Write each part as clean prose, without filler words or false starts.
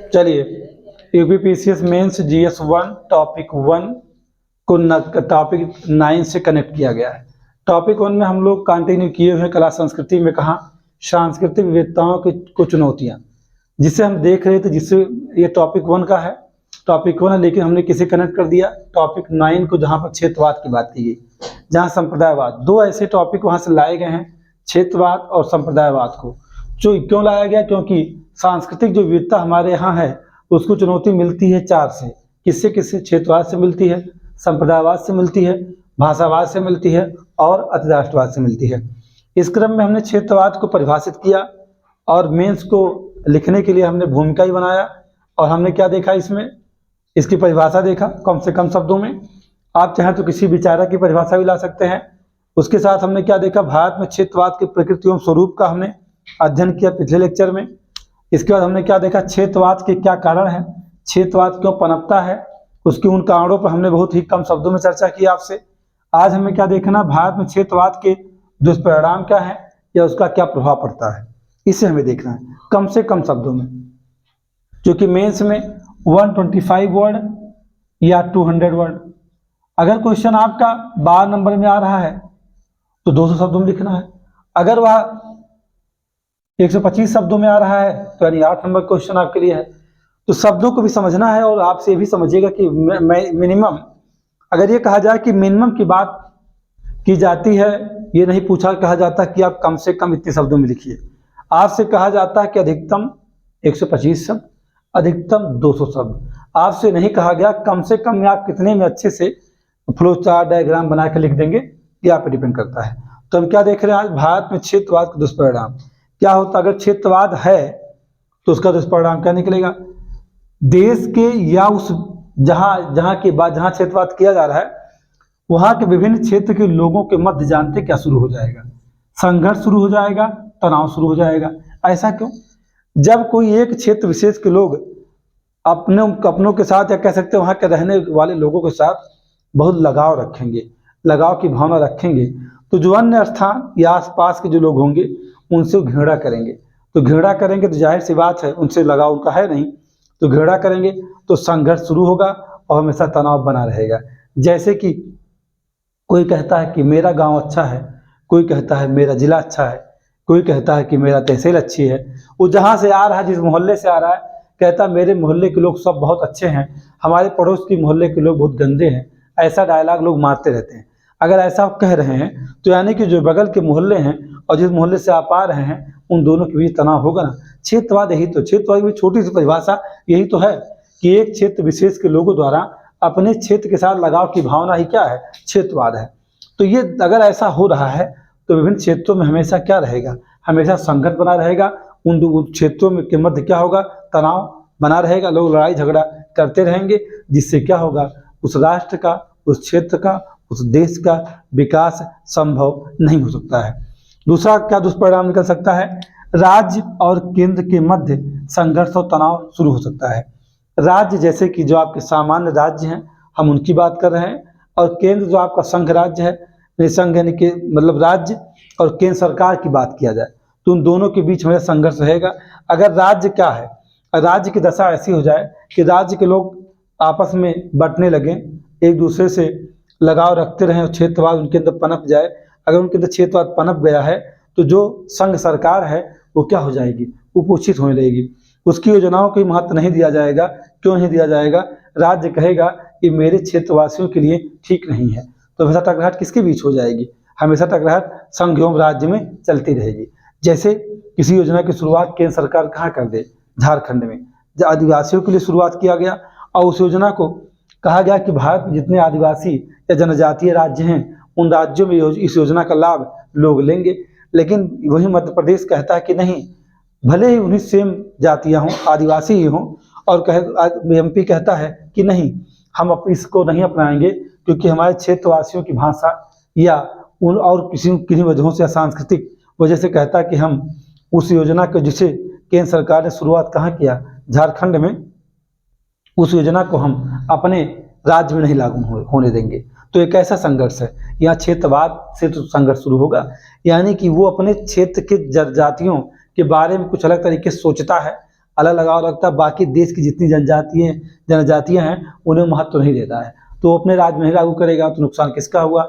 चलिए, UPPCS mains GS 1 topic 1 को topic 9 से कनेक्ट किया गया है। टॉपिक 1 में हम लोग कंटिन्यू किए हुए कला संस्कृति में कहा सांस्कृतिक विविधताओं की कुछ चुनौतियां, जिसे हम देख रहे थे, जिससे ये टॉपिक 1 का है। टॉपिक 1 है, लेकिन हमने किसे कनेक्ट कर दिया टॉपिक 9 को, जहां पर क्षेत्रवाद की बात की गई, जहां संप्रदायवाद। दो ऐसे टॉपिक वहां से लाए गए हैं, क्षेत्रवाद और संप्रदायवाद को। जो क्यों लाया गया? क्योंकि सांस्कृतिक जो विविधता हमारे यहाँ है उसको चुनौती मिलती है 4 से। किससे किससे? क्षेत्रवाद से मिलती है, संप्रदायवाद से मिलती है, भाषावाद से मिलती है और अतिराष्ट्रवाद से मिलती है। इस क्रम में हमने क्षेत्रवाद को परिभाषित किया और मेंस को लिखने के लिए हमने भूमिका ही बनाया। और हमने क्या देखा इसमें? इसकी परिभाषा देखा कम से कम शब्दों में। आप चाहें तो किसी विचारक की परिभाषा भी ला सकते हैं। उसके साथ हमने क्या देखा? भारत में क्षेत्रवाद की प्रकृति एवं स्वरूप का हमने अध्ययन किया पिछले लेक्चर में। इसके बाद हमने क्या देखा? क्षेत्रवाद के क्या कारण है, क्षेत्रवाद क्यों पनपता है, उसके उन कारणों पर हमने बहुत ही कम शब्दों में चर्चा की आपसे। आज हमें क्या देखना? भारत में क्षेत्रवाद के दुष्परिणाम क्या है या उसका क्या प्रभाव पड़ता है, इसे हमें देखना है कम से कम शब्दों में। क्योंकि मेंस में 125 वर्ड या 200 वर्ड, अगर क्वेश्चन आपका 12 नंबर में आ रहा है तो 200 शब्दों में लिखना है। अगर वह 125 शब्दों में आ रहा है तो यानी 8 नंबर क्वेश्चन आपके लिए है। तो शब्दों को भी समझना है और आपसे ये भी समझिएगा कि मिनिमम, अगर ये कहा जाए कि मिनिमम की बात की जाती है, ये नहीं पूछा कहा जाता कि आप कम से कम इतने शब्दों में लिखिए। आपसे कहा जाता है कि अधिकतम 125 शब्द, अधिकतम 200 शब्द। आपसे नहीं कहा गया कम से कम आप कितने में अच्छे से फ्लो चार्ट डायग्राम बना के लिख देंगे, ये आप पर डिपेंड करता है। तो हम क्या देख रहे हैं आज? भारत में क्षेत्रवाद का दुष्परिणाम क्या होता? अगर क्षेत्रवाद है तो उसका दुष्परिणाम क्या निकलेगा? देश के या उस जहां क्षेत्रवाद किया जा रहा है वहां के विभिन्न क्षेत्र के लोगों के मध्य जानते क्या शुरू हो जाएगा? संघर्ष शुरू हो जाएगा, तनाव शुरू हो जाएगा। ऐसा क्यों? जब कोई एक क्षेत्र विशेष के लोग अपनों के साथ, या कह सकते हैं वहां के रहने वाले लोगों के साथ बहुत लगाव रखेंगे, लगाव की भावना रखेंगे, तो जो अन्य स्थान या आसपास के जो लोग होंगे उनसे घृणा करेंगे। तो घृणा करेंगे तो जाहिर सी बात है उनसे लगाव उनका है नहीं, तो घृणा करेंगे तो संघर्ष शुरू होगा और हमेशा तनाव बना रहेगा। जैसे कि कोई कहता है कि मेरा गांव अच्छा है, कोई कहता है मेरा जिला अच्छा है, कोई कहता है कि मेरा तहसील अच्छी है। वो जहाँ से आ रहा है, जिस मोहल्ले से आ रहा है, कहता है मेरे मोहल्ले के लोग सब बहुत अच्छे हैं, हमारे पड़ोस की मोहल्ले के लोग बहुत गंदे हैं। ऐसा डायलॉग लोग मारते रहते हैं। अगर ऐसा कह रहे हैं तो यानी कि जो बगल के मोहल्ले हैं और जिस मोहल्ले से आप आ रहे हैं उन दोनों के बीच तनाव होगा ना। क्षेत्रवाद यही तो, क्षेत्रवाद की छोटी सी परिभाषा यही तो है कि एक क्षेत्र विशेष के लोगों द्वारा अपने क्षेत्र के साथ लगाव की भावना ही क्या है? क्षेत्रवाद है। तो ये अगर ऐसा हो रहा है तो विभिन्न क्षेत्रों में हमेशा क्या रहेगा? हमेशा संघर्ष बना रहेगा। उन क्षेत्रों में के मध्य क्या होगा? तनाव बना रहेगा, लोग लड़ाई झगड़ा करते रहेंगे, जिससे क्या होगा? उस राष्ट्र का, उस क्षेत्र का, उस देश का विकास संभव नहीं हो सकता है। दूसरा क्या दुष्परिणाम निकल सकता है? राज्य और केंद्र के मध्य संघर्ष और तनाव शुरू हो सकता है। राज्य जैसे कि जो आपके सामान्य राज्य हैं, हम उनकी बात कर रहे हैं, और केंद्र जो आपका संघ राज्य है, संघ यानी कि मतलब राज्य और केंद्र सरकार की बात किया जाए तो उन दोनों के बीच में संघर्ष रहेगा। अगर राज्य क्या है, राज्य की दशा ऐसी हो जाए कि राज्य के लोग आपस में बंटने लगे, एक दूसरे से लगाव रखते रहें और क्षेत्रवाद उनके अंदर पनप जाए, अगर उनके अंदर क्षेत्रवाद पनप गया है तो जो संघ सरकार है वो क्या हो जाएगी? कुपोषित होने लगेगी। उसकी योजनाओं को महत्व नहीं दिया जाएगा। क्यों नहीं दिया जाएगा? राज्य कहेगा कि मेरे क्षेत्रवासियों के लिए ठीक नहीं है, तो हमेशा टकराहट किसके बीच हो जाएगी? हमेशा टकराहट संघ एवं राज्य में चलती रहेगी। जैसे किसी योजना की शुरुआत केंद्र सरकार कहाँ कर दे? झारखंड में आदिवासियों के लिए शुरुआत किया गया और उस योजना को कहा गया कि भारत में जितने आदिवासी या जनजातीय राज्य हैं उन राज्यों में इस योजना का लाभ लोग लेंगे। लेकिन वही मध्य प्रदेश कहता है कि नहीं, भले ही उन्हीं सेम जातियां हों, आदिवासी ही हों, और एमपी कहता है कि नहीं, हम इसको नहीं अपनाएंगे क्योंकि हमारे क्षेत्रवासियों की भाषा या उन और किन्हीं वजहों से, सांस्कृतिक वजह से कहता है कि हम उस योजना को, जिसे केंद्र सरकार ने शुरुआत कहाँ किया? झारखंड में, उस योजना को हम अपने राज्य में नहीं लागू होने देंगे। तो एक ऐसा संघर्ष है। यहाँ क्षेत्रवाद से तो संघर्ष शुरू होगा, यानी कि वो अपने क्षेत्र के जनजातियों के बारे में कुछ अलग तरीके से सोचता है, अलग लगाव रखता है, बाकी देश की जितनी जनजातियां हैं उन्हें महत्व नहीं देता है। तो वो अपने राज्य में ही लागू करेगा, तो नुकसान किसका हुआ?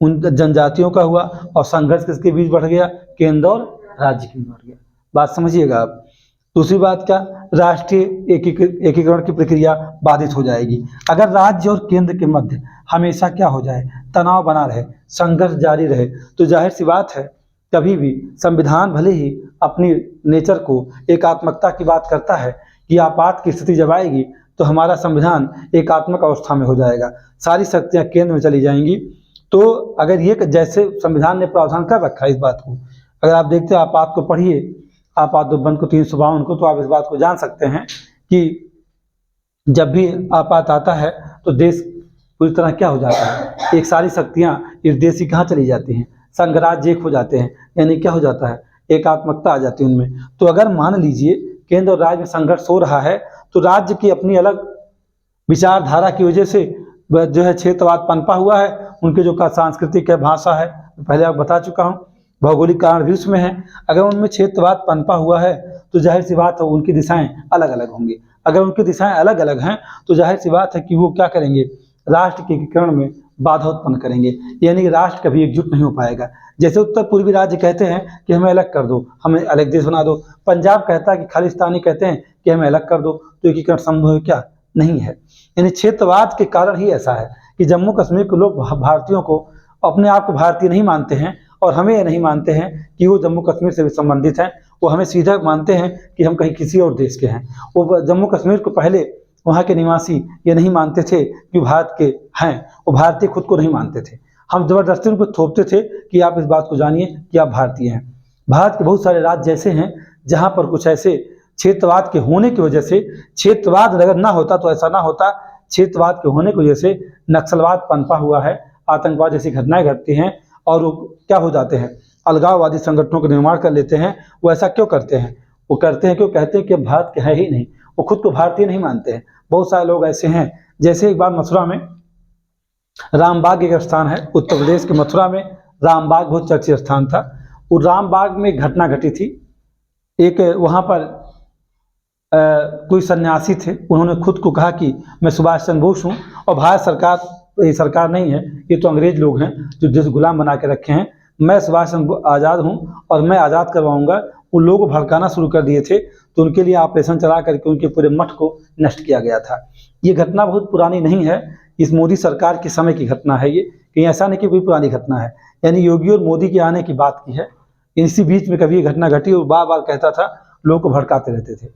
उन जनजातियों का हुआ। और संघर्ष किसके बीच बढ़ गया? केंद्र और राज्य के बीच बढ़ गया। बात समझिएगा आप। दूसरी बात क्या? राष्ट्रीय एकीकरण की प्रक्रिया बाधित हो जाएगी। अगर राज्य और केंद्र के मध्य हमेशा क्या हो जाए? तनाव बना रहे, संघर्ष जारी रहे, तो जाहिर सी बात है कभी भी संविधान भले ही अपनी नेचर को एकात्मकता की बात करता है कि आपात की स्थिति जब आएगी तो हमारा संविधान एकात्मक अवस्था में हो जाएगा, सारी शक्तियां केंद्र में चली जाएंगी। तो अगर ये जैसे संविधान ने प्रावधान कर रखा है इस बात को, अगर आप देखते हैं, आपात को पढ़िए, आपात बंद को 352 को, तो आप इस बात को जान सकते हैं कि जब भी आपात आता है तो देश पूरी तरह क्या हो जाता है? एक सारी शक्तियां इस देश की कहाँ चली जाती हैं? संघराज्य एक हो जाते हैं, यानी क्या हो जाता है? एकात्मकता आ जाती है उनमें। तो अगर मान लीजिए केंद्र और राज्य में संघर्ष हो रहा है तो राज्य की अपनी अलग विचारधारा की वजह से जो है क्षेत्रवाद पनपा हुआ है। उनके जो का सांस्कृतिक है, भाषा है, पहले आप बता चुका हूँ, भौगोलिक कारण भी उसमें है। अगर उनमें क्षेत्रवाद पनपा हुआ है तो जाहिर सी बात है उनकी दिशाएं अलग अलग होंगी। अगर उनकी दिशाएं अलग अलग हैं तो जाहिर सी बात है कि वो क्या करेंगे? राष्ट्र के एकीकरण में बाधा उत्पन्न करेंगे, यानी कि राष्ट्र कभी एकजुट नहीं हो पाएगा। जैसे उत्तर पूर्वी राज्य कहते हैं कि हमें अलग कर दो, हमें अलग देश बना दो, पंजाब कहता है कि खालिस्तानी कहते हैं कि हमें अलग कर दो, तो एकीकरण संभव है क्या? नहीं है। यानी क्षेत्रवाद के कारण ही ऐसा है कि जम्मू कश्मीर के लोग भारतीयों को अपने आप को भारतीय नहीं मानते हैं, और हमें ये नहीं मानते हैं कि वो जम्मू कश्मीर से भी संबंधित हैं। वो हमें सीधा मानते हैं कि हम कहीं किसी और देश के हैं। वो जम्मू कश्मीर को पहले वहाँ के निवासी ये नहीं मानते थे कि भारत के हैं, वो भारतीय खुद को नहीं मानते थे। हम जबरदस्ती उनको थोपते थे कि आप इस बात को जानिए कि आप भारतीय हैं। भारत के बहुत सारे राज्य ऐसे हैं जहाँ पर कुछ ऐसे क्षेत्रवाद के होने की वजह से, क्षेत्रवाद अगर ना होता तो ऐसा ना होता, क्षेत्रवाद के होने की वजह से नक्सलवाद पनपा हुआ है, आतंकवाद जैसी घटनाएं घटती हैं, और वो क्या हो जाते हैं? अलगाववादी संगठनों का निर्माण कर लेते हैं। वो ऐसा क्यों करते हैं? वो करते हैं क्यों? कहते हैं कि भारत के है ही नहीं, वो खुद को भारतीय नहीं मानते हैं। बहुत सारे लोग ऐसे हैं। जैसे एक बार मथुरा में रामबाग एक स्थान है, उत्तर प्रदेश के मथुरा में रामबाग बहुत चर्चित स्थान था। वो रामबाग में एक घटना घटी थी। एक वहाँ पर कोई सन्यासी थे, उन्होंने खुद को कहा कि मैं सुभाष चंद्र बोस हूँ, और भारत सरकार, ये सरकार नहीं है, ये तो अंग्रेज लोग हैं जो देश गुलाम बना के रखे हैं, मैं सुभाष चंद्र आज़ाद हूँ और मैं आज़ाद करवाऊंगा। उन लोगों को भड़काना शुरू कर दिए थे, तो उनके लिए ऑपरेशन चला करके उनके पूरे मठ को नष्ट किया गया था। ये घटना बहुत पुरानी नहीं है, इस मोदी सरकार के समय की घटना है ये, कहीं ऐसा नहीं कि कोई पुरानी घटना है। यानी योगी और मोदी के आने की बात की है। इसी बीच में कभी ये घटना घटी और बार बार कहता था, लोगों को भड़काते रहते थे।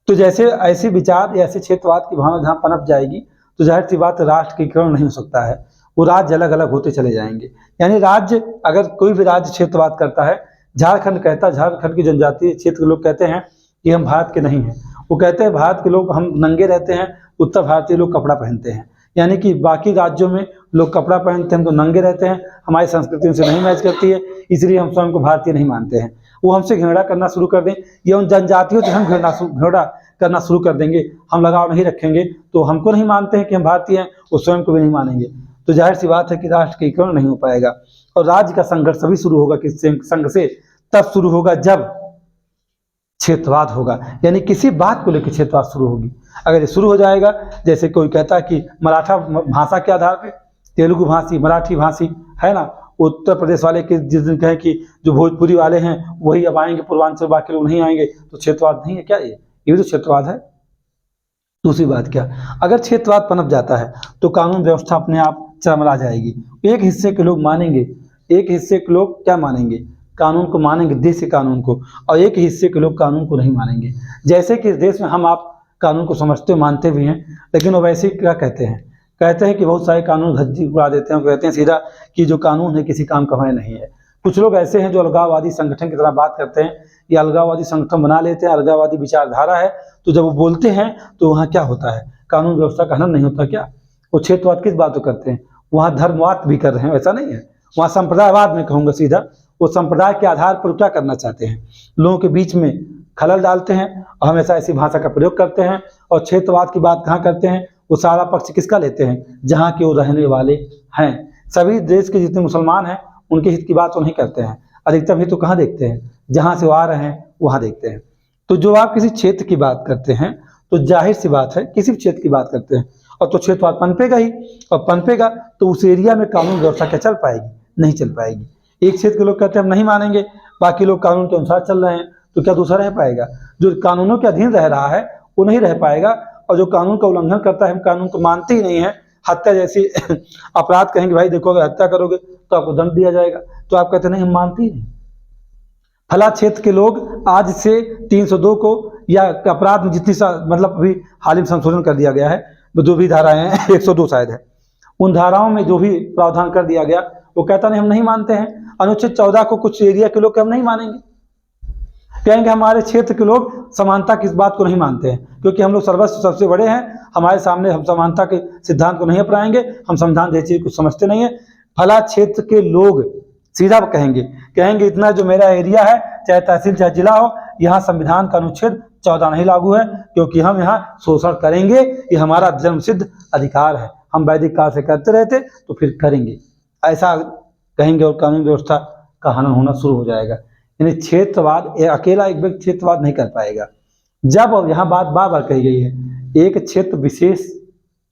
तो जैसे ऐसे विचार, ऐसे क्षेत्रवाद की भावना जहाँ पनप जाएगी तो जाहिर सी बात राष्ट्र के एकीकरण नहीं हो सकता है, वो राज्य अलग अलग होते चले जाएंगे। यानी राज्य, अगर कोई भी राज्य क्षेत्रवाद करता है, झारखंड कहता है, झारखंड की जनजातीय क्षेत्र के लोग कहते हैं कि हम भारत के नहीं हैं। वो कहते हैं भारत के लोग हम नंगे रहते हैं, उत्तर भारतीय लोग कपड़ा पहनते हैं। यानी कि बाकी राज्यों में लोग कपड़ा पहनते हैं, हम तो नंगे रहते हैं, हमारी संस्कृति उनसे नहीं मैच करती है, इसलिए हम स्वयं को भारतीय नहीं मानते हैं। वो हमसे घृणा करना शुरू कर दें, या उन जनजातियों से हम घृणा करना शुरू कर देंगे, हम लगाव नहीं रखेंगे, तो हमको नहीं मानते हैं कि हम भारतीय हैं, वो स्वयं को भी नहीं मानेंगे। तो जाहिर सी बात है कि राष्ट्र के एकीकरण नहीं हो पाएगा। और राज्य का संघर्ष तभी शुरू होगा किससे? संघ से। तब शुरू होगा जब क्षेत्रवाद होगा, यानी किसी बात को लेकर क्षेत्रवाद शुरू होगी। अगर ये शुरू हो जाएगा, जैसे कोई कहता है कि मराठा भाषा के आधार पे तेलुगु भाषी, मराठी भाषी है ना, उत्तर प्रदेश वाले के जिस दिन कहें कि जो भोजपुरी वाले हैं वही अब आएंगे, पूर्वांचल बाकी लोग नहीं आएंगे, तो क्षेत्रवाद नहीं है क्या? ये भी तो क्षेत्रवाद है। दूसरी बात क्या, अगर क्षेत्रवाद पनप जाता है तो कानून व्यवस्था अपने आप चरमरा जाएगी। एक हिस्से के लोग मानेंगे, एक हिस्से के लोग क्या मानेंगे? कानून को मानेंगे, देश के कानून को, और एक हिस्से के लोग कानून को नहीं मानेंगे। जैसे कि इस देश में हम आप कानून को समझते मानते भी हैं, लेकिन वो वैसे क्या कहते हैं? कहते हैं कि बहुत सारे कानून धज्जी उड़ा देते हैं, कहते हैं सीधा कि जो कानून है किसी काम का नहीं है। कुछ लोग ऐसे हैं जो अलगाववादी संगठन की तरह बात करते हैं, ये अलगाववादी संगठन बना लेते हैं, अलगाववादी विचारधारा है, तो जब वो बोलते हैं तो वहाँ क्या होता है? कानून व्यवस्था का हनन नहीं होता क्या? वो क्षेत्रवाद किस बात को करते हैं? वहाँ धर्मवाद भी कर रहे हैं, ऐसा नहीं है। वहाँ संप्रदायवाद में कहूँगा सीधा, वो संप्रदाय के आधार पर क्या करना चाहते हैं? लोगों के बीच में खलल डालते हैं और हमेशा ऐसी भाषा का प्रयोग करते हैं। और क्षेत्रवाद की बात कहाँ करते हैं? वो सारा पक्ष किसका लेते हैं? जहाँ के वो रहने वाले हैं। सभी देश के जितने मुसलमान हैं उनके हित की बात वो नहीं करते हैं। अधिकतर हित तो कहाँ देखते हैं? जहाँ से वो आ रहे हैं वहाँ देखते हैं। तो जो आप किसी क्षेत्र की बात करते हैं तो जाहिर सी बात है किसी भी क्षेत्र की बात करते हैं और तो क्षेत्रवाद पनपेगा ही, और पनपेगा तो उस एरिया में कानून व्यवस्था क्या चल पाएगी? नहीं चल पाएगी। एक क्षेत्र के लोग कहते हैं हम नहीं मानेंगे, बाकी लोग कानून के अनुसार चल रहे हैं, तो क्या दूसरा रह पाएगा? जो कानूनों के अधीन रह रहा है वो नहीं रह पाएगा, और जो कानून का उल्लंघन करता है, हम कानून को मानते ही नहीं है, हत्या जैसी अपराध कहेंगे भाई देखो अगर हत्या करोगे तो आपको दंड दिया जाएगा, तो आप कहते नहीं हम मानते ही नहीं। फला क्षेत्र के लोग आज से 302 को या अपराध में जितनी मतलब अभी हाल ही में संशोधन कर दिया गया है, जो भी धाराएं हैं 102 शायद है, उन धाराओं में जो भी प्रावधान कर दिया गया वो कहता नहीं हम नहीं मानते हैं। अनुच्छेद 14 को कुछ एरिया के लोग हम नहीं मानेंगे, कहेंगे हमारे क्षेत्र के लोग समानता की इस बात को नहीं मानते हैं, क्योंकि हम लोग सर्वस्व सबसे बड़े हैं, हमारे सामने हम समानता के सिद्धांत को नहीं अपनाएंगे, हम संविधान जैसी चीज कुछ समझते नहीं है। फला क्षेत्र के लोग सीधा कहेंगे इतना जो मेरा एरिया है, चाहे तहसील चाहे जिला हो, यहाँ संविधान का अनुच्छेद 14 नहीं लागू है, क्योंकि हम यहाँ शोषण करेंगे, ये हमारा जन्मसिद्ध अधिकार है, हम वैदिक काल से करते रहते तो फिर करेंगे, ऐसा कहेंगे और कानून व्यवस्था का हनन होना शुरू हो जाएगा। यानी क्षेत्रवाद अकेला एक व्यक्ति क्षेत्रवाद नहीं कर पाएगा। जब और यहाँ बात बार बार कही गई है, एक क्षेत्र विशेष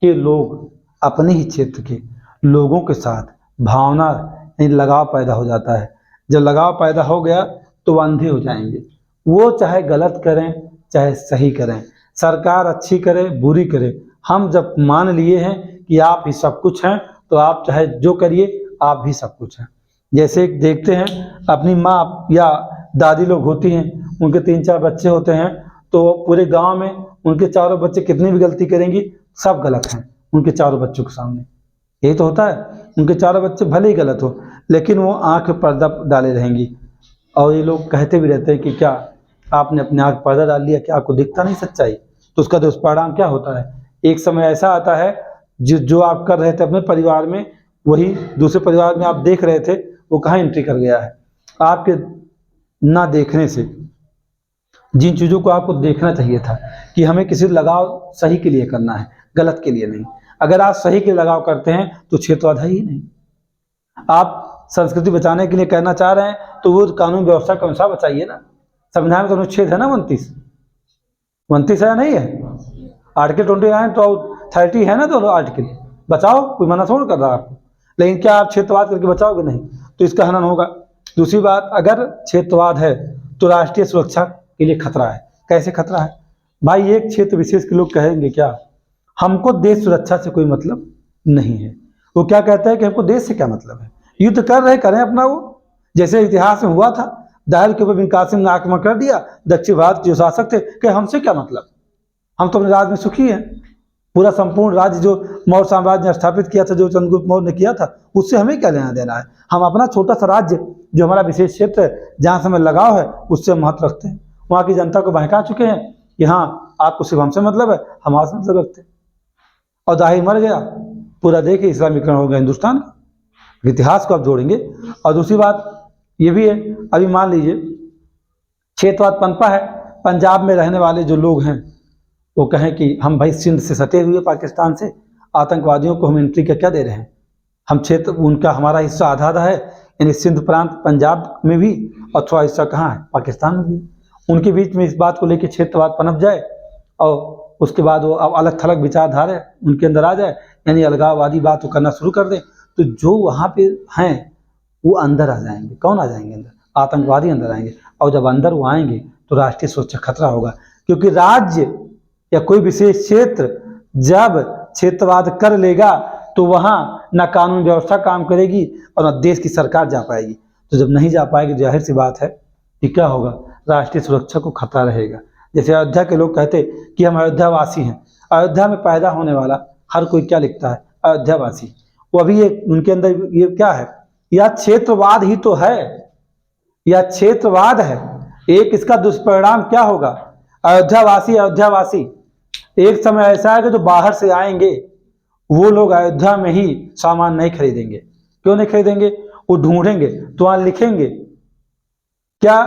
के लोग अपने ही क्षेत्र के लोगों के साथ भावना लगाव पैदा हो जाता है। जब लगाव पैदा हो गया तो वो अंधे हो जाएंगे, वो चाहे गलत करें चाहे सही करें, सरकार अच्छी करे बुरी करे, हम जब मान लिए हैं कि आप ही सब कुछ हैं तो आप चाहे जो करिए आप भी सब कुछ हैं। जैसे देखते हैं अपनी माँ या दादी लोग होती हैं, उनके 3-4 बच्चे होते हैं, तो पूरे गांव में उनके चारों बच्चे कितनी भी गलती करेंगी सब गलत हैं उनके चारों बच्चों के सामने। यही तो होता है, उनके चारों बच्चे भले ही गलत हो लेकिन वो आंख पर्दा डाले रहेंगी, और ये लोग कहते भी रहते हैं कि क्या आपने अपने आंख पर्दा डाल लिया, क्या आपको दिखता नहीं सच्चाई? तो उसका दुष्परिणाम क्या होता है? एक समय ऐसा आता है जो आप कर रहे थे अपने परिवार में, वही दूसरे परिवार में आप देख रहे थे, वो कहाँ एंट्री कर गया है। आपके ना देखने से जिन चीज़ों को आपको देखना चाहिए था कि हमें किसी लगाव सही के लिए करना है, गलत के लिए नहीं। अगर आप सही के लगाव करते हैं तो क्षेत्रवाद है ही नहीं। आप संस्कृति बचाने के लिए कहना चाह रहे हैं तो वो कानून व्यवस्था के अनुसार बचाइए ना। संविधान में तो अनुच्छेद है ना 29 है नहीं है, आर्टिकल 29 तो 30 है ना, तो आर्टिकल बचाओ, कोई मना थोड़ा कर रहा है आपको, लेकिन क्या आप क्षेत्रवाद करके बचाओगे? नहीं, तो इसका हनन होगा। दूसरी बात, अगर क्षेत्रवाद है तो राष्ट्रीय सुरक्षा के लिए खतरा है। कैसे खतरा है भाई? एक क्षेत्र विशेष के लोग कहेंगे क्या हमको देश सुरक्षा से कोई मतलब नहीं है। वो क्या कहता है कि हमको देश से क्या मतलब है, युद्ध कर रहे करें अपना, वो जैसे इतिहास में हुआ था, दाहिर के ऊपर बिन कासिम ने आक्रमण कर दिया, दक्षिण भारत जो शासक थे कि हमसे क्या मतलब, हम तो अपने राज्य में सुखी हैं, पूरा संपूर्ण राज्य जो मौर्य साम्राज्य ने स्थापित किया था, जो चंद्रगुप्त मौर्य ने किया था, उससे हमें क्या लेना देना है? हम अपना छोटा सा राज्य जो हमारा विशेष क्षेत्र है जहाँ से हमें लगाव है उससे महत्व रखते हैं। वहाँ की जनता को बहका चुके हैं कि हाँ आपको सिर्फ हमसे मतलब है, हम आपसे मतलब रखते हैं, और दाहिर मर गया, पूरा देखिए इस्लामीकरण हो गया हिंदुस्तान का। इतिहास को आप जोड़ेंगे। और दूसरी बात ये भी है, अभी मान लीजिए क्षेत्रवाद पनपा है, पंजाब में रहने वाले जो लोग हैं वो कहें कि हम भाई सिंध से सटे हुए पाकिस्तान से, आतंकवादियों को हम एंट्री क्या दे रहे हैं, हम क्षेत्र उनका हमारा हिस्सा आधा आधा है, यानी सिंध प्रांत पंजाब में भी और थोड़ा हिस्सा कहाँ है पाकिस्तान में भी, उनके बीच में इस बात को लेकर क्षेत्रवाद पनप जाए और उसके बाद वो अब अलग थलग विचारधारा उनके अंदर आ जाए, यानी अलगाववादी बात को करना शुरू कर दें, तो जो वहाँ पे हैं वो अंदर आ जाएंगे। कौन आ जाएंगे अंदर? आतंकवादी अंदर आएंगे, और जब अंदर वो आएंगे तो राष्ट्रीय सुरक्षा खतरा होगा, क्योंकि राज्य या कोई विशेष क्षेत्र जब क्षेत्रवाद कर लेगा तो वहाँ ना कानून व्यवस्था काम करेगी और ना देश की सरकार जा पाएगी। तो जब नहीं जा पाएगी तो जाहिर सी बात है कि क्या होगा, राष्ट्रीय सुरक्षा को खतरा रहेगा। जैसे अयोध्या के लोग कहते कि हम अयोध्यावासी हैं, अयोध्या में पैदा होने वाला हर कोई क्या लिखता है, अयोध्यावासी। वो अभी ये उनके अंदर ये क्या है, या क्षेत्रवाद ही तो है, या क्षेत्रवाद है। एक इसका दुष्परिणाम क्या होगा, अयोध्यावासी एक समय ऐसा है कि जो बाहर से आएंगे वो लोग अयोध्या में ही सामान नहीं खरीदेंगे। क्यों नहीं खरीदेंगे? वो ढूंढेंगे तो वहां लिखेंगे क्या,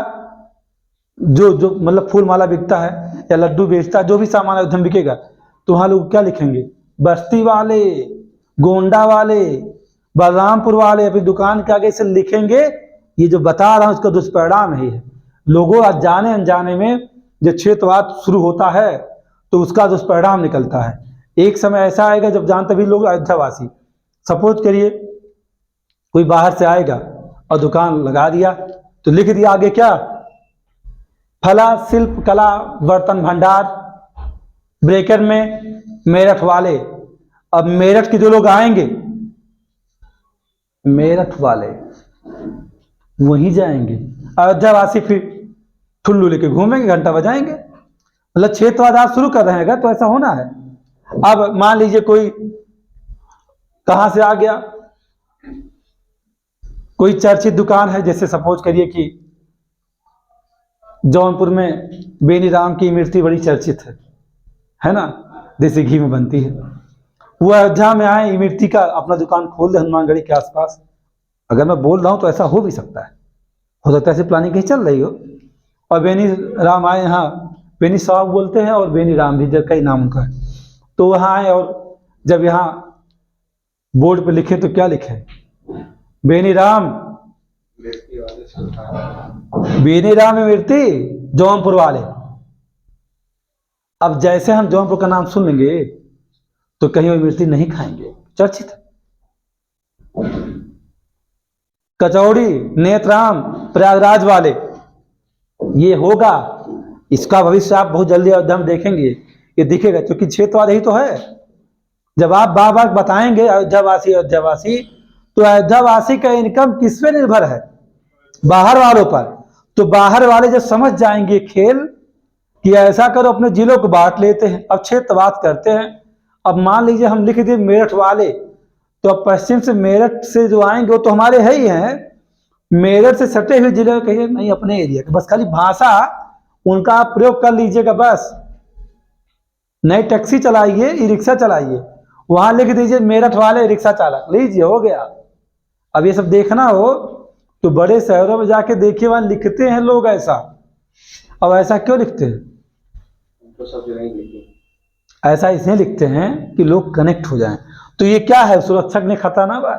जो मतलब फूल माला बिकता है या लड्डू बेचता है, जो भी सामान अयोध्या में बिकेगा, तो वहां लोग क्या लिखेंगे, बस्ती वाले, गोंडा वाले, बलरामपुर वाले अपनी दुकान के आगे से लिखेंगे। ये जो बता रहा हूं उसका दुष्परिणाम है। लोगों जाने अनजाने में जब क्षेत्रवाद शुरू होता है तो उसका दुष्परिणाम निकलता है। एक समय ऐसा आएगा जब जहाँ तभी लोग अयोध्यावासी, सपोज करिए कोई बाहर से आएगा और दुकान लगा दिया तो लिख दिया आगे क्या, फला शिल्प कला बर्तन भंडार, ब्रैकेट में मेरठ वाले। अब मेरठ के जो लोग आएंगे, मेरठ वाले वहीं जाएंगे, अयोध्यावासी फिर ठुल्लू लेके घूमेंगे, घंटा बजाएंगे। मतलब क्षेत्रवाद आप शुरू कर रहे हैं तो ऐसा होना है। अब मान लीजिए कोई कहां से आ गया, कोई चर्चित दुकान है, जैसे सपोज करिए कि जौनपुर में बेनीराम की इमरती बड़ी चर्चित है ना, देसी घी में बनती है। वो अयोध्या में आए, इमरती का अपना दुकान खोल दे हनुमानगढ़ी के आसपास। अगर मैं बोल रहा हूं तो ऐसा हो भी सकता है, हो सकता है ऐसी प्लानिंग कहीं चल रही हो। और बेनीराम आए यहाँ, बेनी साहब बोलते हैं और बेनीराम भी जब कई नाम उनका है, तो वहाँ आए और जब यहाँ बोर्ड पे लिखे तो क्या लिखे, बेनीराम इमरती जौनपुर वाले। अब जैसे हम जौनपुर का नाम सुन लेंगे तो कहीं वो इमरती नहीं खाएंगे, चर्चित। कचौड़ी नेत्राम प्रयागराज वाले, ये होगा, इसका भविष्य आप बहुत जल्दी अयोध्या में देखेंगे, ये दिखेगा, क्योंकि क्षेत्रवाद यही तो है। जब आप बार बार बताएंगे अयोध्यावासी, तो अयोध्यावासी का इनकम किस पे निर्भर है, बाहर वालों पर। तो बाहर वाले जब समझ जाएंगे खेल कि ऐसा करो, अपने जिलों को बांट लेते हैं, अब क्षेत्रवाद करते हैं। अब मान लीजिए हम लिख दिए मेरठ वाले, तो अब पश्चिम से मेरठ से जो आएंगे वो तो हमारे है ही हैं, मेरठ से सटे हुए जिले कहिए नहीं अपने एरिया के, बस खाली भाषा उनका आप प्रयोग कर लीजिएगा बस। नई टैक्सी चलाइए, ई रिक्शा चलाइए, वहां लिख दीजिए मेरठ वाले रिक्शा चालक, लीजिए हो गया। अब ये सब देखना हो तो बड़े शहरों में जाके देखिए, वहां लिखते हैं लोग ऐसा। अब ऐसा क्यों लिखते हैं, तो सब जगह लिखते, ऐसा इसलिए लिखते हैं कि लोग कनेक्ट हो जाएं। तो ये क्या है, सुरक्षक ने खतरा ना बा,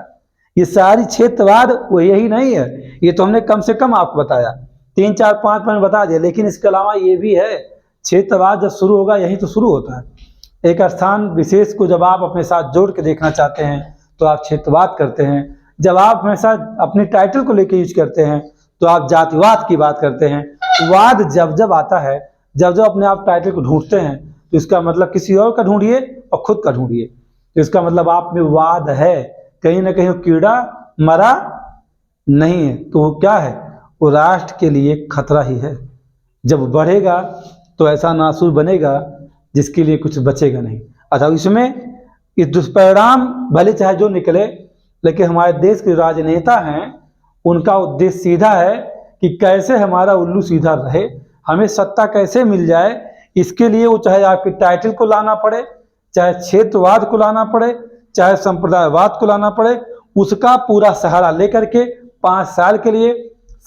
ये सारी क्षेत्रवाद वो यही नहीं है। ये तो हमने कम से कम आपको बताया, 3 4 5 पॉइंट बता दिए, लेकिन इसके अलावा ये भी है। क्षेत्रवाद जब शुरू होगा यही तो शुरू होता है। एक स्थान विशेष को जब आप अपने साथ जोड़ के देखना चाहते हैं तो आप क्षेत्रवाद करते हैं। जब आप हमेशा अपने टाइटल को लेकर यूज करते हैं तो आप जातिवाद की बात करते हैं। वाद जब जब आता है, जब जब अपने आप टाइटल को ढूंढते हैं, तो इसका मतलब किसी और का ढूंढिए और खुद का ढूंढिए, तो इसका मतलब आप में वाद है, कहीं ना कहीं कीड़ा मरा नहीं है। तो वो क्या है, वो राष्ट्र के लिए खतरा ही है। जब बढ़ेगा तो ऐसा नासूर बनेगा जिसके लिए कुछ बचेगा नहीं। अतः इसमें ये दुष्परिणाम भले चाहे जो निकले, लेकिन हमारे देश के राजनेता हैं, उनका उद्देश्य सीधा है कि कैसे हमारा उल्लू सीधा रहे, हमें सत्ता कैसे मिल जाए। इसके लिए वो चाहे आपके टाइटल को लाना पड़े, चाहे क्षेत्रवाद को लाना पड़े, चाहे संप्रदायवाद को लाना पड़े, उसका पूरा सहारा लेकर के 5 साल के लिए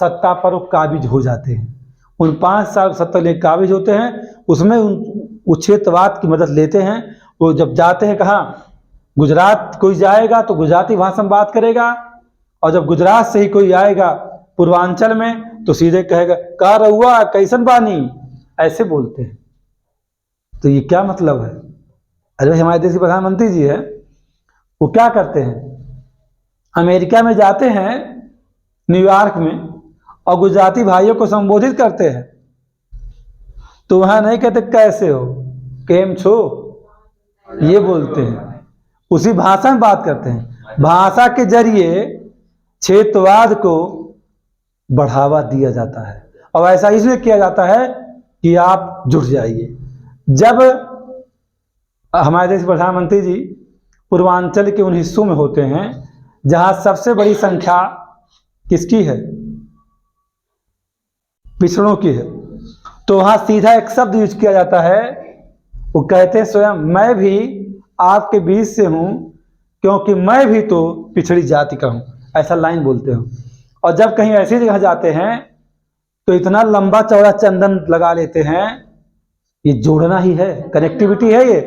सत्ता पर वो काबिज हो जाते हैं। उन 5 साल सत्ता ले काबिज होते हैं, उसमें उन क्षेत्रवाद की मदद लेते हैं। वो जब जाते हैं कहाँ, गुजरात कोई जाएगा तो गुजराती भाषा में बात करेगा, और जब गुजरात से ही कोई आएगा पूर्वांचल में तो सीधे कहेगा का रहुआ कैसन बानी, ऐसे बोलते हैं। तो ये क्या मतलब है। अरे हमारे देश के प्रधानमंत्री जी है, वो क्या करते हैं, अमेरिका में जाते हैं न्यूयॉर्क में और गुजराती भाइयों को संबोधित करते हैं, तो वहां नहीं कहते कैसे हो, केम छो, ये बोलते हैं, उसी भाषा में बात करते हैं। भाषा के जरिए क्षेत्रवाद को बढ़ावा दिया जाता है, और ऐसा इसलिए किया जाता है कि आप जुड़ जाइए। जब हमारे देश के प्रधानमंत्री जी पूर्वांचल के उन हिस्सों में होते हैं जहां सबसे बड़ी संख्या किसकी है, पिछड़ों की है, तो वहां सीधा एक शब्द यूज किया जाता है, वो कहते हैं स्वयं मैं भी आपके बीच से हूं क्योंकि मैं भी तो पिछड़ी जाति का हूं, ऐसा लाइन बोलते हो। और जब कहीं ऐसी जगह जाते हैं तो इतना लंबा चौड़ा चंदन लगा लेते हैं, ये जोड़ना ही है, कनेक्टिविटी है। ये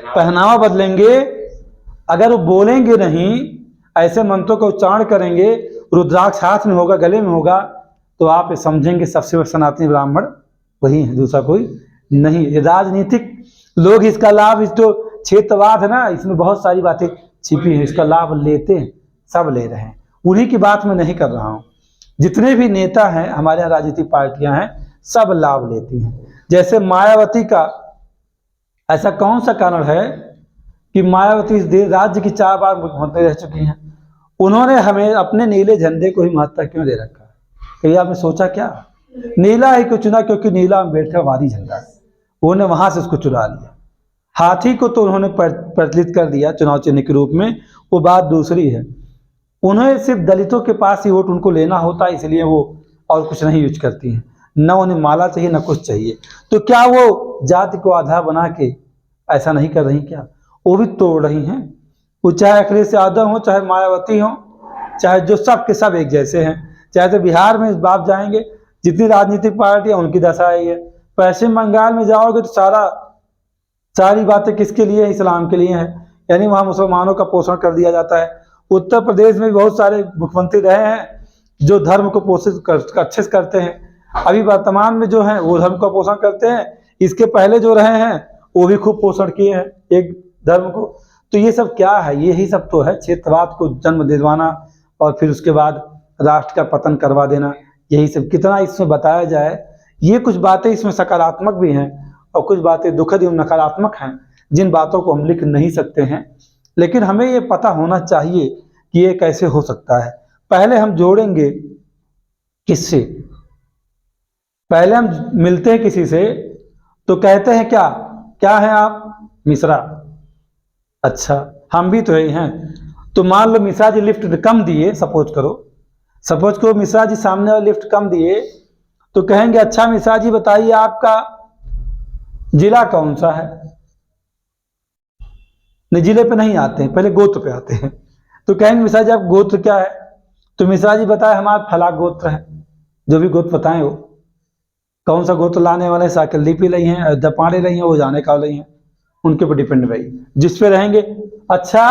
पहनावा बदलेंगे, अगर वो बोलेंगे नहीं, ऐसे मंत्रों का उच्चारण करेंगे, रुद्राक्ष हाथ में होगा, गले में होगा, तो आप समझेंगे सबसे बड़ा सनातनी ब्राह्मण वही है, दूसरा कोई नहीं। ये राजनीतिक लोग इसका लाभ, इस जो क्षेत्रवाद है ना, इसमें बहुत सारी बातें छिपी हैं, इसका लाभ लेते हैं, सब ले रहे हैं। उन्हीं की बात मैं नहीं कर रहा हूँ, जितने भी नेता हैं हमारे यहाँ, राजनीतिक पार्टियां हैं, सब लाभ लेती हैं। जैसे मायावती का, ऐसा कौन सा कारण है कि मायावती इस राज्य की 4 बार मुख्यमंत्री रह चुकी हैं, उन्होंने हमें अपने नीले झंडे को ही महत्ता क्यों दे रखा है? कभी आपने सोचा क्या? नीला ही क्यों चुना? क्योंकि नीला अम्बेडकरवादी झंडा है, उन्होंने वहां से उसको चुरा लिया। हाथी को तो उन्होंने प्रचलित कर दिया चुनाव चिन्ह के रूप में, वो बात दूसरी है। उन्हें सिर्फ दलितों के पास ही वोट उनको लेना होता है, इसलिए वो और कुछ नहीं यूज करती हैं, न उन्हें माला चाहिए न कुछ चाहिए। तो क्या वो जाति को आधार बना के ऐसा नहीं कर रही क्या? वो भी तोड़ रही हैं। वो चाहे अखिलेश यादव हो, चाहे मायावती हो, चाहे जो सब के सब एक जैसे हैं। चाहे तो बिहार में आप जाएंगे, जितनी राजनीतिक पार्टियां उनकी दशा है ये। पश्चिम बंगाल में जाओगे तो सारी बातें किसके लिए? इस्लाम के लिए है, यानी वहाँ मुसलमानों का पोषण कर दिया जाता है। उत्तर प्रदेश में भी बहुत सारे मुख्यमंत्री रहे हैं जो धर्म को पोषित अच्छे से करते हैं। अभी वर्तमान में जो है वो धर्म का पोषण करते हैं, इसके पहले जो रहे हैं वो भी खूब पोषण किए हैं एक धर्म को। तो ये सब क्या है? यही सब तो है क्षेत्रवाद को जन्म दिलवाना और फिर उसके बाद राष्ट्र का पतन करवा देना। यही सब कितना इसमें बताया जाए। ये कुछ बातें इसमें सकारात्मक भी हैं और कुछ बातें दुखद एवं नकारात्मक हैं, जिन बातों को हम लिख नहीं सकते हैं, लेकिन हमें ये पता होना चाहिए कि ये कैसे हो सकता है। पहले हम जोड़ेंगे किससे? पहले हम मिलते हैं किसी से तो कहते हैं क्या क्या है आप? मिश्रा। अच्छा, हम भी तो यही हैं। तो मान लो मिश्रा जी लिफ्ट कम दिए, सपोज करो मिश्रा जी सामने वाले लिफ्ट कम दिए, तो कहेंगे अच्छा मिश्रा जी बताइए आपका जिला कौन सा है? नहीं, जिले पे नहीं आते हैं, पहले गोत्र पे आते हैं। तो कहेंगे मिश्रा जी आप गोत्र क्या है? तो मिश्रा जी बताए हमारा फला गोत्र है। जो भी गोत्र बताएं वो कौन सा गोत्र लाने वाले, साइकिल लिपि लाई हैं, अयोध्या पांडे लाई हैं, वो जाने का लाई हैं, उनके ऊपर डिपेंड भाई जिस पे रहेंगे। अच्छा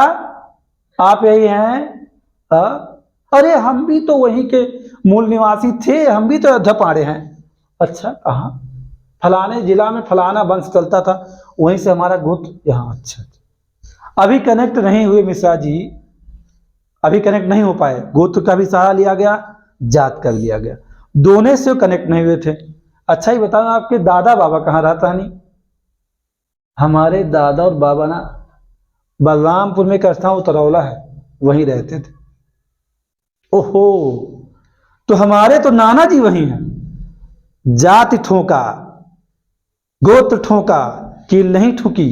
आप यही हैं? अरे हम भी तो वहीं के मूल निवासी थे, हम भी तो अयोध्या पांडे हैं। अच्छा कहाँ? फलाने जिला में फलाना वंश चलता था, वहीं से हमारा गोत्र यहाँ। अच्छा अभी कनेक्ट नहीं हुए मिश्रा जी, अभी कनेक्ट नहीं हो पाए। गोत्र का भी सहारा लिया गया, जात का भी लिया गया, दोनों से कनेक्ट नहीं हुए थे। अच्छा ही बताओ आपके दादा बाबा कहाँ रहता नहीं? हमारे दादा और बाबा ना बलरामपुर में एक स्थान उतरौला है, वहीं रहते थे। ओहो, तो हमारे तो नाना जी वहीं हैं। जाति ठोका, गोत्र ठोका, कील नहीं ठुकी,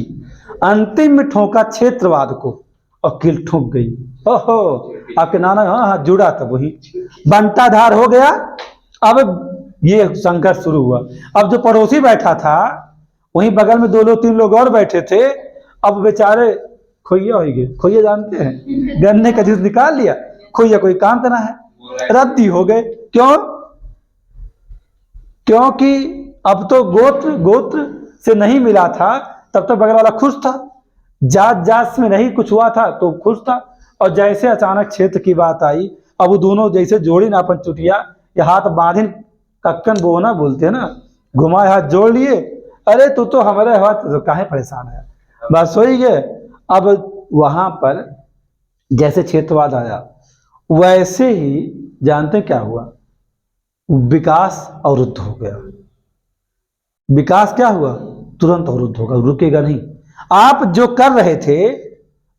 अंतिम में ठोका क्षेत्रवाद को और कील ठुक गई। ओहो, आपके नाना हाँ जुड़ा था, वही बंटाधार हो गया। अब ये संघर्ष शुरू हुआ। अब जो पड़ोसी बैठा था वहीं बगल में 2-3 लोग और बैठे थे। अब बेचारे खोइया हो गए। खोइया जानते हैं? गन्ने का जूस निकाल लिया, खोइया कोई काम करना है, रद्दी हो गए। क्यों? क्योंकि अब तो गोत्र से नहीं मिला था, तब तक बगल वाला खुश था। जात में नहीं कुछ हुआ था तो खुश था। और जैसे अचानक क्षेत्र की बात आई, अब वो दोनों जैसे जोड़ी ना अपन चुटिया, या हाथ बांधिन कक्कन बोना बोलते हैं ना, घुमाए हाथ जोड़ लिए। अरे तू तो हमारे हाथ काहे परेशान है, बस हो ही गए। अब वहां पर जैसे क्षेत्रवाद आया, वैसे ही जानते क्या हुआ? विकास अवरुद्ध हो गया। विकास क्या हुआ? तुरंत अवरुद्ध होगा, रुकेगा नहीं। आप जो कर रहे थे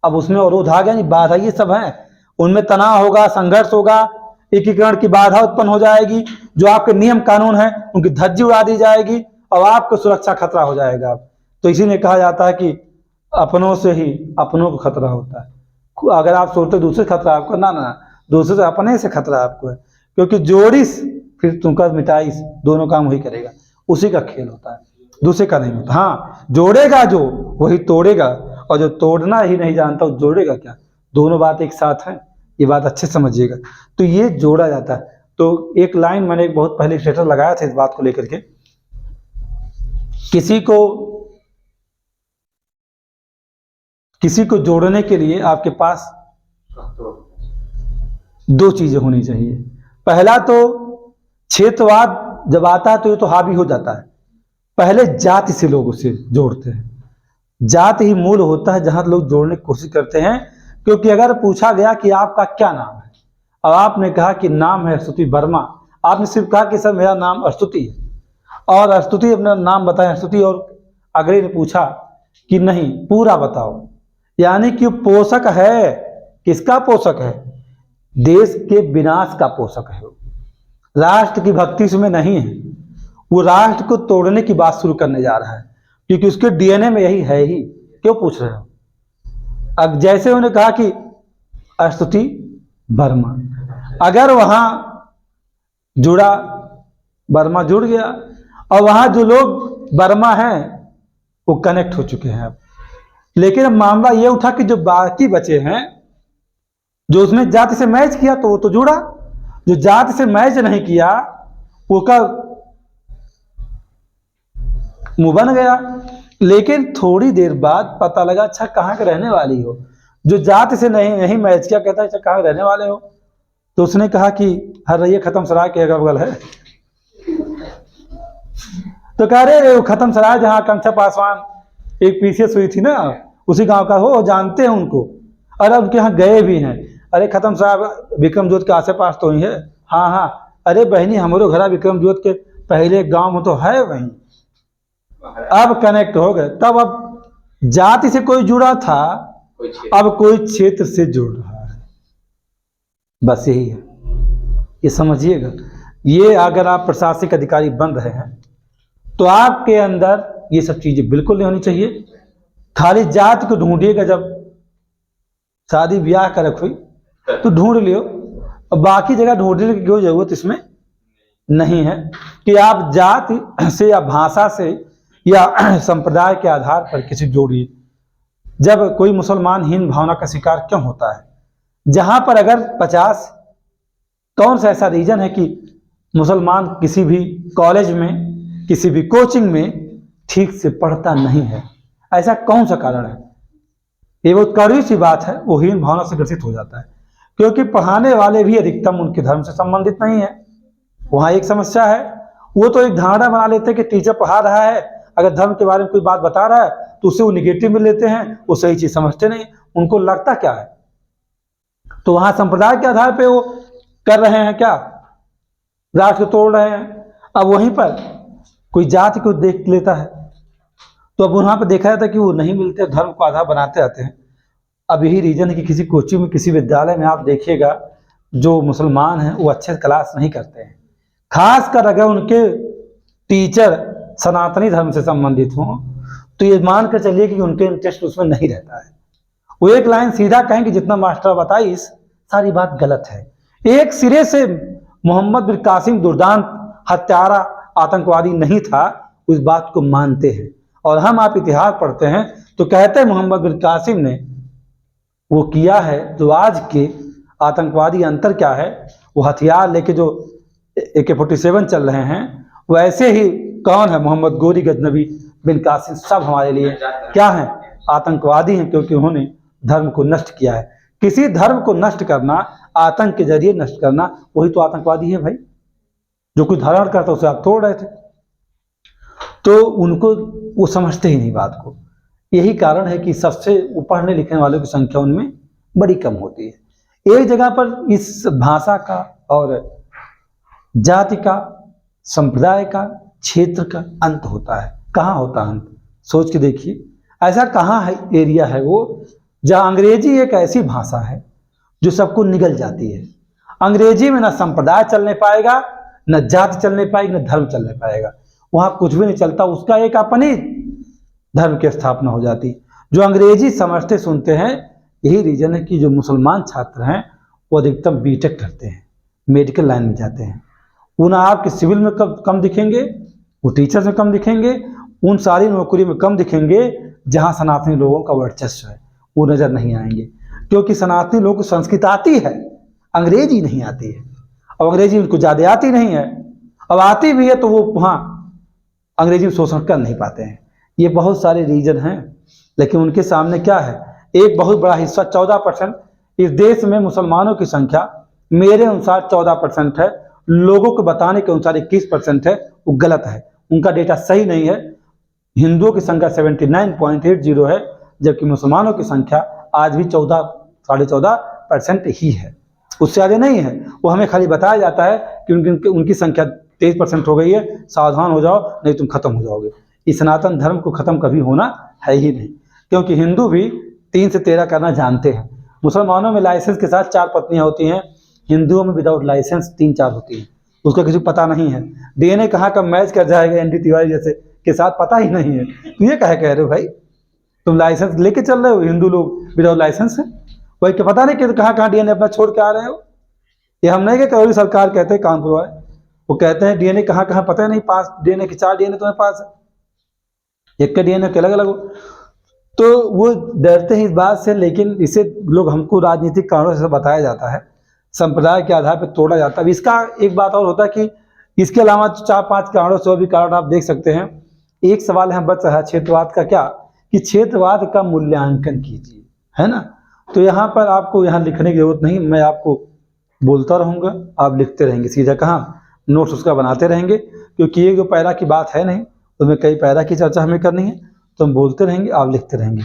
अब उसमें अवरोध आ गया, नहीं बाधा, ये सब है, उनमें तनाव होगा, संघर्ष होगा, एकीकरण की बाधा उत्पन्न हो जाएगी। जो आपके नियम कानून है उनकी धज्जी उड़ा दी जाएगी और आपको सुरक्षा खतरा हो जाएगा। तो इसीलिए कहा जाता है कि अपनों से ही अपनों को खतरा होता है। अगर आप सोचते दूसरे खतरा आपको, ना ना, दूसरे से अपने से खतरा आपको है। क्योंकि जोड़िस फिर तुमका मिटाइस, दोनों काम वही करेगा, उसी का खेल होता है, दूसरे का नहीं होता। हाँ, जोड़ेगा जो वही तोड़ेगा, और जो तोड़ना ही नहीं जानता वो जोड़ेगा क्या? दोनों बात एक साथ है, ये बात अच्छे समझिएगा। तो ये जोड़ा जाता है। तो एक लाइन मैंने एक बहुत पहले स्टेटस लगाया था इस बात को लेकर के, किसी को जोड़ने के लिए आपके पास 2 चीजें होनी चाहिए। पहला तो क्षेत्रवाद जब आता है तो ये तो हावी हो जाता है, पहले जाति से लोग उसे जोड़ते हैं। जाति ही मूल होता है जहां लोग जोड़ने की कोशिश करते हैं। क्योंकि अगर पूछा गया कि आपका क्या नाम है, और आपने कहा कि नाम है स्तुति वर्मा, आपने सिर्फ कहा कि सर मेरा नाम स्तुति है, और स्तुति अपना नाम बताया स्तुति, और अगले ने पूछा कि नहीं पूरा बताओ, यानी कि पोषक है। किसका पोषक है? देश के विनाश का पोषक है। राष्ट्र की भक्ति उसमें नहीं है, वो राष्ट्र को तोड़ने की बात शुरू करने जा रहा है, क्योंकि उसके डीएनए में यही है ही। क्यों पूछ रहे हो? अब जैसे उन्होंने कहा कि स्तुति वर्मा, अगर वहां जुड़ा, वर्मा जुड़ गया, और वहां जो लोग वर्मा हैं वो कनेक्ट हो चुके हैं अब। लेकिन अब मामला ये उठा कि जो बाकी बचे हैं, जो उसने जाति से मैच किया तो वो तो जुड़ा, जो जाति से मैच नहीं किया वो का मुंह बन गया। लेकिन थोड़ी देर बाद पता लगा अच्छा कहाँ के रहने वाली हो। जो जाति से नहीं मैच किया कहता अच्छा कहाँ रहने वाले हो, तो उसने कहा कि हर रही खत्म सराय के अगल बगल है। तो कह रहे खत्म सराय जहाँ आकांक्षा पासवान एक पीसीएस हुई थी ना, उसी गांव का हो, जानते हैं उनको, और अब उनके यहाँ गए भी हैं। अरे खत्म साहब विक्रम जोत के आसे पास तो ही है। हाँ हाँ, अरे बहनी हमारो घर विक्रम जोत के पहले गांव में तो है वहीं। अब कनेक्ट हो गए। तब अब जाति से कोई जुड़ा था, अब कोई क्षेत्र से जुड़ रहा है। बस यही है, ये समझिएगा। ये अगर आप प्रशासनिक अधिकारी बन रहे हैं तो आपके अंदर ये सब चीजें बिल्कुल नहीं होनी चाहिए। खाली जाति को ढूंढिएगा, जब शादी ब्याह कर रखी तो ढूंढ लियो, और बाकी जगह ढूंढने की कोई जरूरत इसमें नहीं है कि आप जाति से या भाषा से या संप्रदाय के आधार पर किसी जोड़िए। जब कोई मुसलमान हीन भावना का शिकार क्यों होता है? जहां पर अगर 50 कौन सा ऐसा रीजन है कि मुसलमान किसी भी कॉलेज में, किसी भी कोचिंग में ठीक से पढ़ता नहीं है? ऐसा कौन सा कारण है? ये बहुत कड़वी सी बात है, वो हीन भावना से ग्रसित हो जाता है, क्योंकि पढ़ाने वाले भी अधिकतम उनके धर्म से संबंधित नहीं है। वहां एक समस्या है। वो तो एक धारणा बना लेते हैं कि टीचर पढ़ा रहा है, अगर धर्म के बारे में कोई बात बता रहा है तो उसे वो निगेटिव में लेते हैं, वो सही चीज समझते नहीं। उनको लगता क्या है, तो वहां संप्रदाय के आधार पे वो कर रहे हैं क्या, राष्ट्र को तोड़ रहे हैं। अब वहीं पर कोई जाति को देख लेता है तो अब वहां पर देखा जाता है कि वो नहीं मिलते, धर्म को आधार बनाते आते हैं। अब यही रीजन है कि किसी कोचिंग में, किसी विद्यालय में आप देखिएगा जो मुसलमान हैं वो अच्छे से क्लास नहीं करते हैं, खासकर अगर उनके टीचर सनातनी धर्म से संबंधित हों तो ये मान कर चलिए कि उनके इंटरेस्ट उसमें नहीं रहता है। वो एक लाइन सीधा कहेंगे जितना मास्टर बताई सारी बात गलत है। एक सिरे से मोहम्मद बिन कासिम दुर्दांत हत्यारा आतंकवादी नहीं था, उस बात को मानते हैं। और हम आप इतिहास पढ़ते हैं तो कहते हैं मोहम्मद बिन कासिम ने वो किया है जो आज के आतंकवादी। अंतर क्या है, वो हथियार लेके जो AK-47 चल रहे हैं, वैसे ही कौन है, मोहम्मद गोरी गजनबी बिन कासिम, सब हमारे लिए क्या है, आतंकवादी हैं, क्योंकि उन्होंने धर्म को नष्ट किया है। किसी धर्म को नष्ट करना, आतंक के जरिए नष्ट करना, वही तो आतंकवादी है भाई। जो कोई धारण करता उसे आप तोड़ रहे थे, तो उनको वो समझते ही नहीं बात को। यही कारण है कि सबसे पढ़ने लिखने वालों की संख्या उनमें बड़ी कम होती है। एक जगह पर इस भाषा का और जाति का, संप्रदाय का, क्षेत्र का अंत होता है। कहाँ होता है अंत? सोच के देखिए, ऐसा कहाँ है एरिया है वो जहाँ अंग्रेजी एक ऐसी भाषा है जो सबको निगल जाती है। अंग्रेजी में ना संप्रदाय चलने पाएगा, न जाति चलने पाएगी, न धर्म चलने पाएगा। वहां कुछ भी नहीं चलता, उसका एक अपनी धर्म की स्थापना हो जाती। जो अंग्रेजी समझते सुनते हैं, यही रीजन है कि जो मुसलमान छात्र हैं वो अधिकतम बीटेक करते हैं, मेडिकल लाइन में जाते हैं। वो ना आपके सिविल में कम दिखेंगे, वो टीचर्स में कम दिखेंगे, उन सारी नौकरी में कम दिखेंगे जहाँ सनातनी लोगों का वर्चस्व है, वो नजर नहीं आएंगे। क्योंकि सनातनी लोगों को संस्कृत आती है, अंग्रेजी नहीं आती है। अब अंग्रेजी उनको ज़्यादा आती नहीं है, अब आती भी है तो वो वहाँ अंग्रेजी में शोषण कर नहीं पाते हैं। ये बहुत सारे रीजन हैं, लेकिन उनके सामने क्या है, एक बहुत बड़ा हिस्सा 14%। इस देश में मुसलमानों की संख्या मेरे अनुसार 14% है, लोगों को बताने के अनुसार 21% है, वो गलत है। उनका डेटा सही नहीं है। हिंदुओं की संख्या 79.80 है, जबकि मुसलमानों की संख्या आज भी 14-14.5% ही है, उससे आगे नहीं है। वो हमें खाली बताया जाता है कि उनकी संख्या 23% हो गई है, सावधान हो जाओ नहीं तुम खत्म हो जाओगे। इस सनातन धर्म को खत्म कभी होना है ही नहीं, क्योंकि हिंदू भी 3 से 13 करना जानते हैं। मुसलमानों में लाइसेंस के साथ 4 पत्नियां होती हैं, हिंदुओं में विदाउट लाइसेंस 3-4 होती हैं। उसका किसी को पता नहीं है। डीएनए कहाँ का मैच कर जाएगा एनडी तिवारी जैसे के साथ, पता ही नहीं है। तो ये कह रहे हो भाई, तुम लाइसेंस लेके चल रहे हो, हिंदू लोग विदाउट लाइसेंस है, वही क्या पता नहीं कि कहाँ कहाँ डीएनए अपना छोड़ के आ रहे हो। ये हम नहीं कि सरकार कहते हैं कानपुर वाले, वो कहते हैं डीएनए कहाँ कहाँ पता नहीं, पास डीएनए की 4 डीएनए तुम्हारे पास है, एक का डीएनए के अलग अलग हो। तो वो डरते हैं इस बात से, लेकिन इसे लोग हमको राजनीतिक कारणों से बताया जाता है, संप्रदाय के आधार पर तोड़ा जाता है। इसका एक बात और होता है कि इसके अलावा 4-5 कारणों से और भी कारण आप देख सकते हैं। एक सवाल यहाँ बच रहा है क्षेत्रवाद का, क्या कि क्षेत्रवाद का मूल्यांकन कीजिए, है ना। तो यहाँ पर आपको यहाँ लिखने की जरूरत नहीं, मैं आपको बोलता रहूँगा, आप लिखते रहेंगे सीधा, कहाँ नोट्स उसका बनाते रहेंगे, क्योंकि ये जो पैरा की बात है नहीं, उसमें कई पैरा की चर्चा हमें करनी है, तो हम बोलते रहेंगे, आप लिखते रहेंगे।